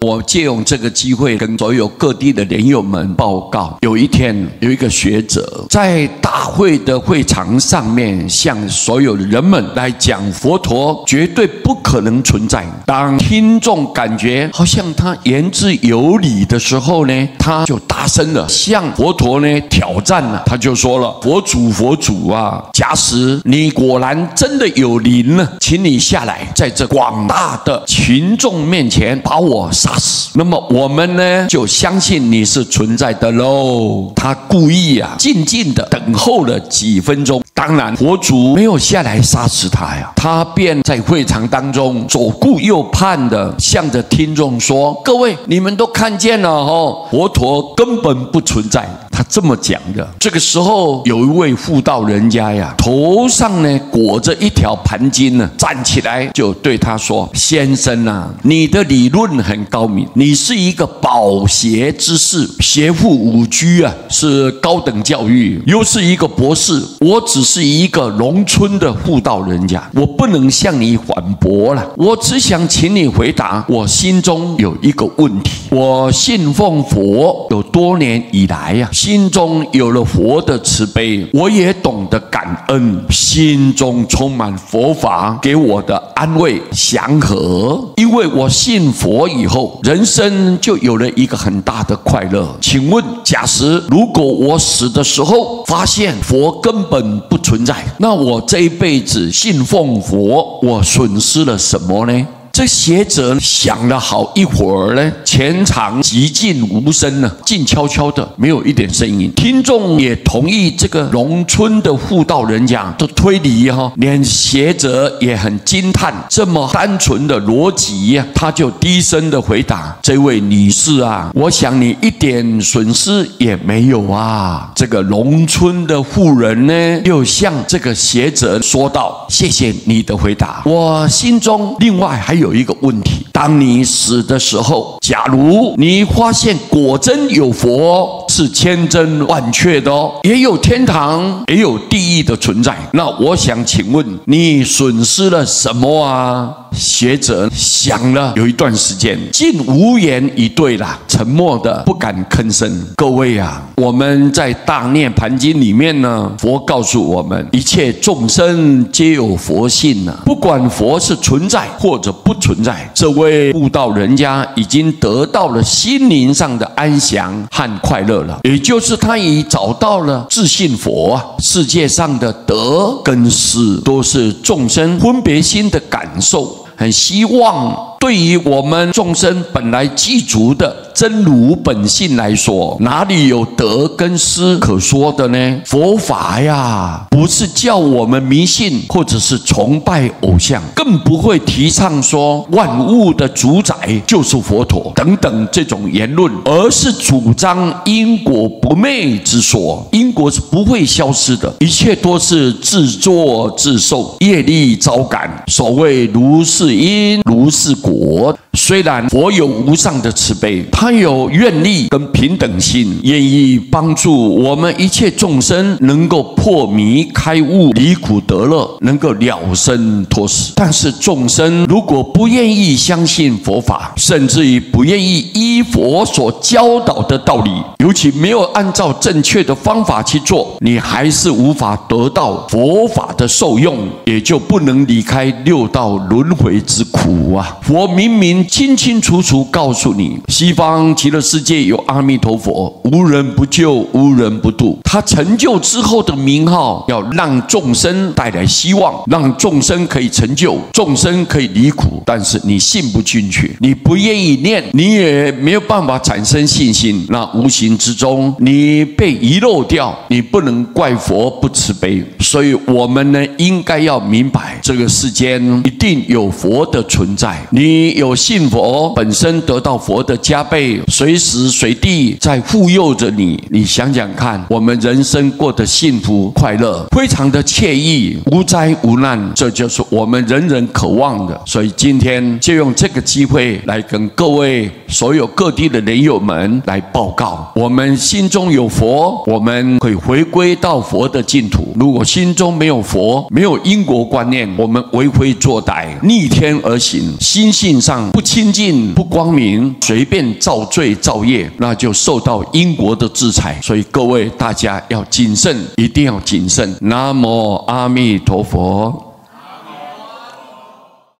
我借用这个机会跟所有各地的莲友们报告，有一天有一个学者在大会的会场上面向所有的人们来讲佛陀绝对不可能存在。当听众感觉好像他言之有理的时候呢，他就大声的向佛陀呢挑战了。他就说了：佛祖啊，假使你果然真的有灵呢，请你下来，在这广大的群众面前把我杀死，那么我们呢就相信你是存在的喽。他故意静静的等候了几分钟，当然佛祖没有下来杀死他呀，他便在会场当中左顾右盼的向着听众说：各位，你们都看见了佛陀根本不存在。他这么讲的。这个时候有一位妇道人家呀，头上呢裹着一条盘巾呢，站起来就对他说：先生啊，你的理论很高明，你是一个饱学之士，学富五车啊，是高等教育，又是一个博士。我只是一个农村的妇道人家，我不能向你反驳了。我只想请你回答，我心中有一个问题。我信奉佛有多年以来呀，心中有了佛的慈悲，我也懂得感恩，心中充满佛法给我的安慰祥和。因为我信佛以后，人生就有了一个很大的快乐。请问，假使如果我死的时候发现佛根本不存在，那我这一辈子信奉佛，我损失了什么呢？这学者想了好一会儿呢，全场寂静无声呢，静悄悄的，没有一点声音。听众也同意这个农村的妇道人家的推理连学者也很惊叹这么单纯的逻辑他就低声的回答：这位女士啊，我想你一点损失也没有啊。这个农村的妇人呢，又向这个学者说道：谢谢你的回答，我心中另外还有一个问题，当你死的时候，假如你发现果真有佛，是千真万确的也有天堂也有地狱的存在，那我想请问你损失了什么啊？学者想了有一段时间，竟无言以对了，沉默的不敢吭声。各位啊，我们在大涅盘经里面呢，佛告诉我们，一切众生皆有佛性不管佛是存在或者不存在，这位悟道人家已经得到了心灵上的安详和快乐了，也就是他已找到了自信佛世界上的得跟失都是众生分别心的感受。很希望对于我们众生本来具足的真如本性来说，哪里有得跟失可说的呢？佛法呀，不是叫我们迷信或者是崇拜偶像，更不会提倡说万物的主宰就是佛陀等等这种言论，而是主张因果不昧之说。因果是不会消失的，一切都是自作自受，业力招感。所谓如是因如是果。虽然佛有无上的慈悲，他有愿力跟平等心，愿意帮助我们一切众生能够破迷开悟，离苦得乐，能够了生脱死。但是众生如果不愿意相信佛法，甚至于不愿意依佛所教导的道理，尤其没有按照正确的方法去做，你还是无法得到佛法的受用，也就不能离开六道轮回之苦啊！佛明明清清楚楚告诉你，西方极乐世界有阿弥陀佛，无人不救，无人不渡。他成就之后的名号，要让众生带来希望，让众生可以成就，众生可以离苦。但是你信不进去，你不愿意念，你也没有办法产生信心，那无形之中你被遗漏掉，你不能怪佛不慈悲。所以我们呢，应该要明白，这个世间一定有佛的存在。你有信佛，本身得到佛的加倍，随时随地在护佑着你。你想想看，我们人生过得幸福快乐，非常的惬意，无灾无难，这就是我们人人渴望的。所以今天就用这个机会来跟各位所有各地的人友们来报告。我们心中有佛，我们可以回归到佛的净土；如果心中没有佛，没有因果观念，我们为非作歹，逆天而行，心性上不清净、不光明，随便造罪造业，那就受到因果的制裁。所以各位大家要谨慎，一定要谨慎。南无阿弥陀佛。